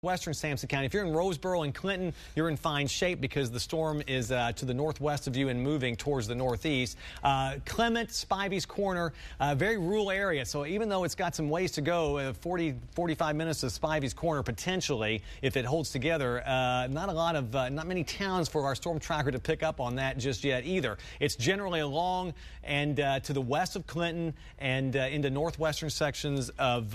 Western Sampson County. If you're in Roseboro and Clinton, you're in fine shape because the storm is to the northwest of you and moving towards the northeast. Clement, Spivey's Corner, very rural area. So even though it's got some ways to go, 45 minutes to Spivey's Corner potentially, if it holds together, not many towns for our storm tracker to pick up on that just yet either. It's generally along and to the west of Clinton and into northwestern sections of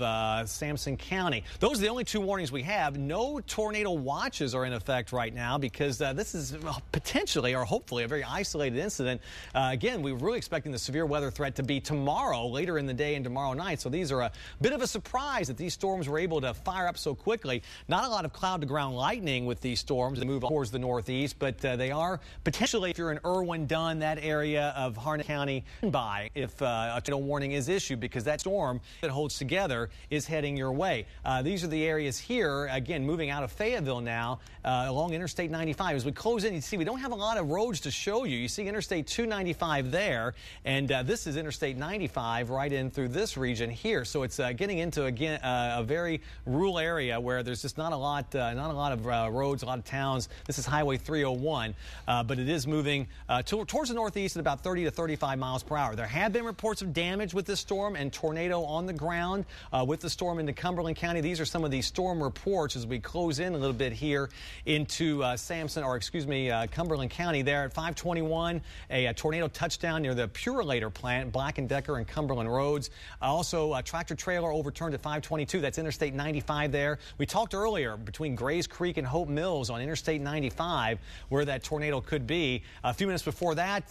Sampson County. Those are the only two warnings we have. No tornado watches are in effect right now because this is potentially or hopefully a very isolated incident. Again, we were really expecting the severe weather threat to be tomorrow, later in the day and tomorrow night. So these are a bit of a surprise that these storms were able to fire up so quickly. Not a lot of cloud-to-ground lightning with these storms that move towards the northeast, but they are potentially, if you're in Irwin, Dunn, that area of Harnett County, by if a tornado warning is issued because that storm that holds together is heading your way. These are the areas here. Again, moving out of Fayetteville now along Interstate 95. As we close in, you see we don't have a lot of roads to show you. You see Interstate 295 there, and this is Interstate 95 right in through this region here. So it's getting into, again, a very rural area where there's just not a lot of roads, a lot of towns. This is Highway 301, but it is moving towards the northeast at about 30 to 35 miles per hour. There have been reports of damage with this storm and tornado on the ground with the storm into Cumberland County. These are some of these storm reports as we close in a little bit here into Cumberland County. There at 521, a tornado touchdown near the Purelator plant, Black & Decker and Cumberland Roads. Also, a tractor trailer overturned at 522. That's Interstate 95 there. We talked earlier between Grays Creek and Hope Mills on Interstate 95 where that tornado could be. A few minutes before that,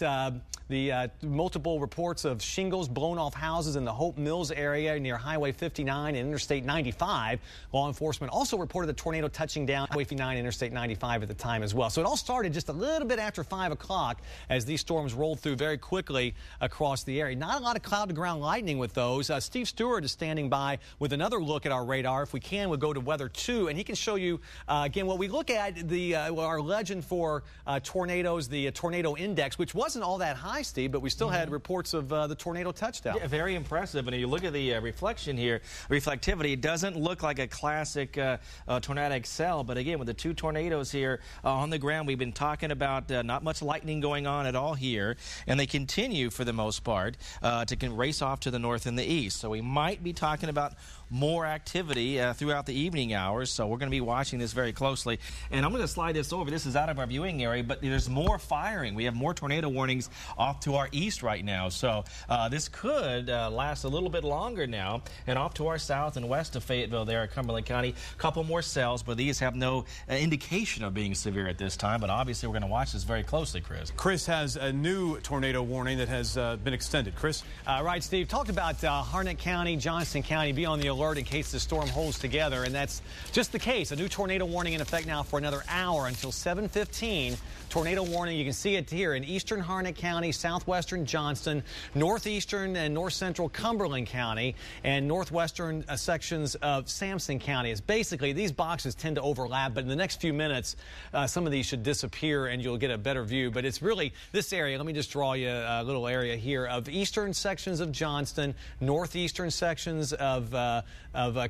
the multiple reports of shingles blown off houses in the Hope Mills area near Highway 59 and Interstate 95. Law enforcement also reported the tornado touching down Highway 59 Interstate 95 at the time as well. So it all started just a little bit after 5 o'clock as these storms rolled through very quickly across the area. Not a lot of cloud-to-ground lightning with those. Steve Stewart is standing by with another look at our radar. If we can, we'll go to Weather 2, and he can show you, again, what we look at, our legend for tornadoes, the tornado index, which wasn't all that high, Steve, but we still had reports of the tornado touchdown. Yeah, very impressive. And if you look at the reflection here, reflectivity, it doesn't look like a classic tornadic cell. But again, with the two tornadoes here on the ground, we've been talking about not much lightning going on at all here. And they continue, for the most part, to race off to the north and the east. So we might be talking about more activity throughout the evening hours. So we're going to be watching this very closely. And I'm going to slide this over. This is out of our viewing area, but there's more firing. We have more tornado warnings off to our east right now. So this could last a little bit longer now. And off to our south and west of Fayetteville there at Cumberland County, a couple more cells, but these have no indication of being severe at this time. But obviously we're going to watch this very closely, Chris. Chris has a new tornado warning that has been extended. Chris? Right, Steve. Talked about Harnett County, Johnston County. Be on the alert in case the storm holds together, and that's just the case. A new tornado warning in effect now for another hour until 7:15. Tornado warning, you can see it here in eastern Harnett County, southwestern Johnston, northeastern and north central Cumberland County, and northwestern sections of Sampson County. It's basically, these boxes tend to overlap, but in the next few minutes, some of these should disappear and you'll get a better view. But it's really this area. Let me just draw you a little area here of eastern sections of Johnston, northeastern sections of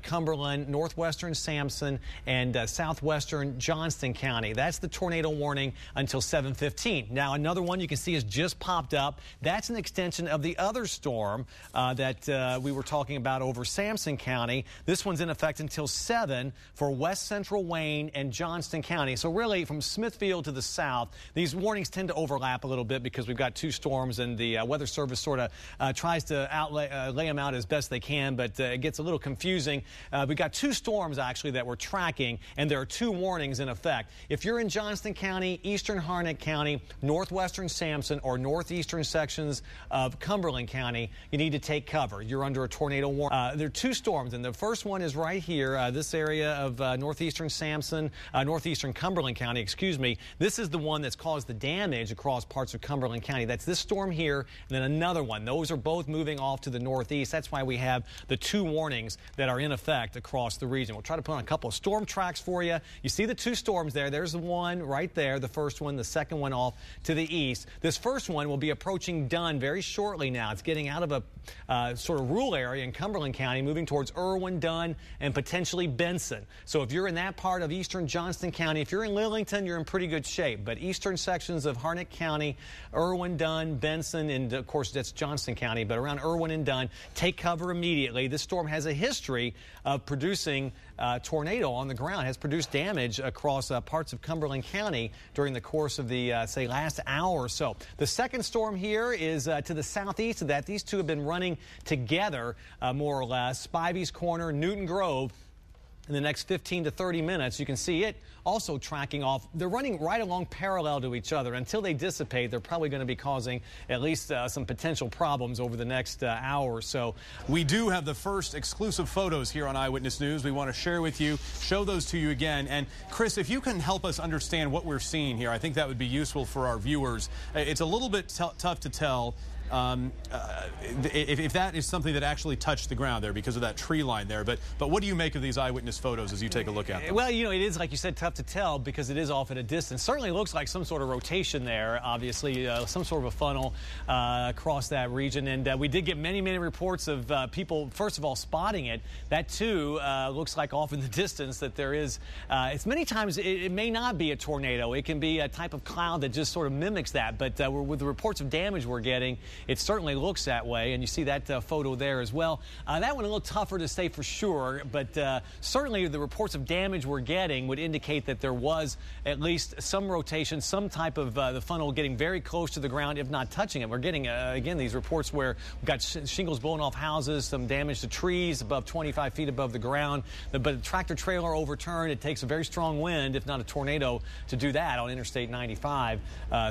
Cumberland, northwestern Sampson, and southwestern Johnston County. That's the tornado warning until 7:15. Now, another one you can see has just popped up. That's an extension of the other storm that we were talking about over Sampson County. This one's in effect until 7 for west central Wayne and Johnston County. So really, from Smithfield to the south, these warnings tend to overlap a little bit because we've got two storms, and the Weather Service sort of tries to lay them out as best they can, but it gets a little confusing. We've got two storms, actually, that we're tracking, and there are two warnings in effect. If you're in Johnston County, eastern Harnett County, northwestern Sampson, or northeastern sections of Cumberland County, you need to take cover. You're under a tornado warning. There are two storms, and the first one is right here, this area of northeastern Sampson, northeastern Cumberland County, excuse me. This is the one that's caused the damage across parts of Cumberland County. That's this storm here, and then another one. Those are both moving off to the northeast. That's why we have the two warnings that are in effect across the region. We'll try to put on a couple of storm tracks for you. You see the two storms there. There's the one right there, the first one, the second one off to the east. This first one will be approaching Dunn very shortly now. It's getting out of a sort of rural area in Cumberland County, moving towards Irwin, Dunn, and potentially Benson. So if you're in that part of eastern Johnston County, if you're in Lillington, you're in pretty good shape. But eastern sections of Harnett County, Irwin, Dunn, Benson, and of course that's Johnston County, but around Irwin and Dunn, take cover immediately. This storm has a history of producing tornado on the ground, has produced damage across parts of Cumberland County during the course of the, say, last hour or so. The second storm here is to the southeast of that. These two have been running together, more or less. Spivey's Corner, Newton Grove. In the next 15 to 30 minutes, you can see it also tracking off. They're running right along parallel to each other. Until they dissipate, they're probably going to be causing at least some potential problems over the next hour or so. We do have the first exclusive photos here on Eyewitness News. We want to share with you, show those to you again. And Chris, if you can help us understand what we're seeing here, I think that would be useful for our viewers. It's a little bit tough to tell if that is something that actually touched the ground there because of that tree line there. But what do you make of these eyewitness photos as you take a look at them? Well, you know, it is, like you said, tough to tell because it is off at a distance. Certainly looks like some sort of rotation there, obviously, some sort of a funnel across that region. And we did get many reports of people, first of all, spotting it. That, too, looks like off in the distance that there is. It's many times it may not be a tornado. It can be a type of cloud that just sort of mimics that. But with the reports of damage we're getting, it certainly looks that way, and you see that photo there as well. That one a little tougher to say for sure, but certainly the reports of damage we're getting would indicate that there was at least some rotation, some type of the funnel getting very close to the ground, if not touching it. We're getting, again, these reports where we've got shingles blowing off houses, some damage to trees above 25 feet above the ground, but a tractor trailer overturned. It takes a very strong wind, if not a tornado, to do that on Interstate 95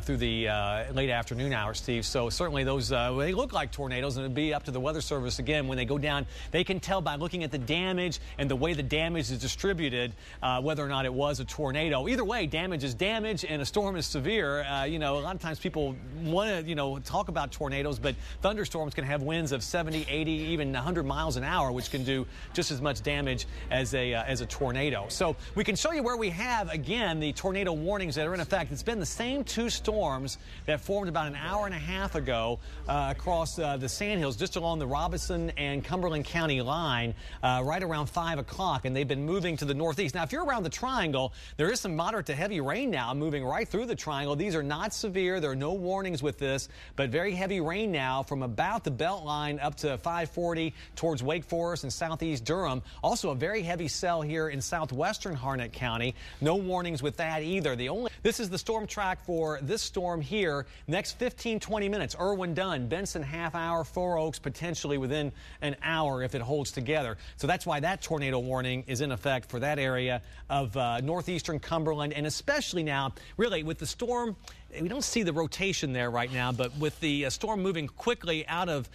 through the late afternoon hours, Steve. So certainly those they look like tornadoes, and it'd be up to the Weather Service again when they go down. They can tell by looking at the damage and the way the damage is distributed whether or not it was a tornado. Either way, damage is damage, and a storm is severe. You know, a lot of times people want to, talk about tornadoes, but thunderstorms can have winds of 70, 80, even 100 miles an hour, which can do just as much damage as a tornado. So we can show you where we have, again, the tornado warnings that are in effect. It's been the same two storms that formed about an hour and a half ago across the Sandhills, just along the Robeson and Cumberland County line, right around 5 o'clock, and they've been moving to the northeast. Now, if you're around the triangle, there is some moderate to heavy rain now moving right through the triangle. These are not severe. There are no warnings with this, but very heavy rain now from about the belt line up to 540 towards Wake Forest and southeast Durham. Also a very heavy cell here in southwestern Harnett County. No warnings with that either. This is the storm track for this storm here. Next 15-20 minutes, Irwin, Dunn, Benson, half hour, Four Oaks potentially within an hour if it holds together. So that's why that tornado warning is in effect for that area of northeastern Cumberland, and especially now, really, with the storm. We don't see the rotation there right now, but with the storm moving quickly out of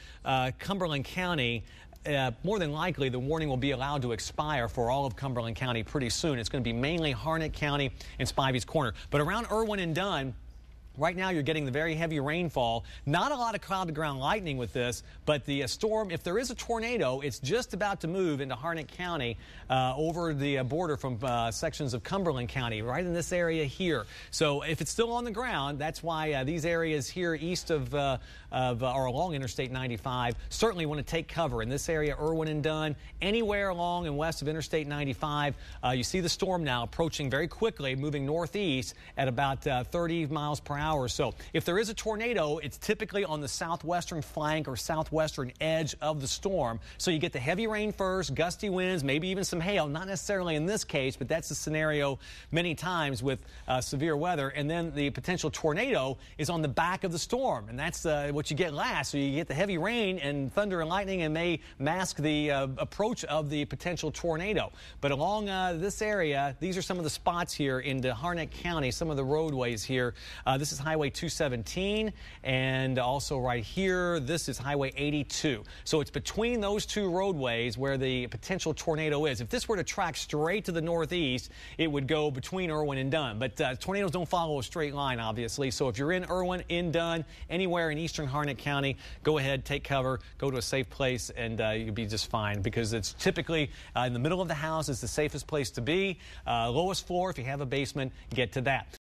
Cumberland County, more than likely the warning will be allowed to expire for all of Cumberland County pretty soon. It's going to be mainly Harnett County and Spivey's Corner. But around Irwin and Dunn, right now, you're getting the very heavy rainfall. Not a lot of cloud-to-ground lightning with this, but the storm, if there is a tornado, it's just about to move into Harnett County over the border from sections of Cumberland County, right in this area here. So if it's still on the ground, that's why these areas here east of or along Interstate 95 certainly want to take cover. In this area, Irwin and Dunn, anywhere along and west of Interstate 95, you see the storm now approaching very quickly, moving northeast at about 30 miles per hour. So if there is a tornado, it's typically on the southwestern flank or southwestern edge of the storm. So you get the heavy rain first, gusty winds, maybe even some hail. Not necessarily in this case, but that's the scenario many times with severe weather. And then the potential tornado is on the back of the storm, and that's what you get last. So you get the heavy rain and thunder and lightning, and may mask the approach of the potential tornado. But along this area, these are some of the spots here into Harnett County, some of the roadways here. This is Highway 217, and also right here, this is Highway 82. So it's between those two roadways where the potential tornado is. If this were to track straight to the northeast, it would go between Irwin and Dunn. But tornadoes don't follow a straight line, obviously. So if you're in Irwin, in Dunn, anywhere in eastern Harnett County, go ahead, take cover, go to a safe place, and you'll be just fine, because it's typically in the middle of the house is the safest place to be. Lowest floor, if you have a basement, get to that.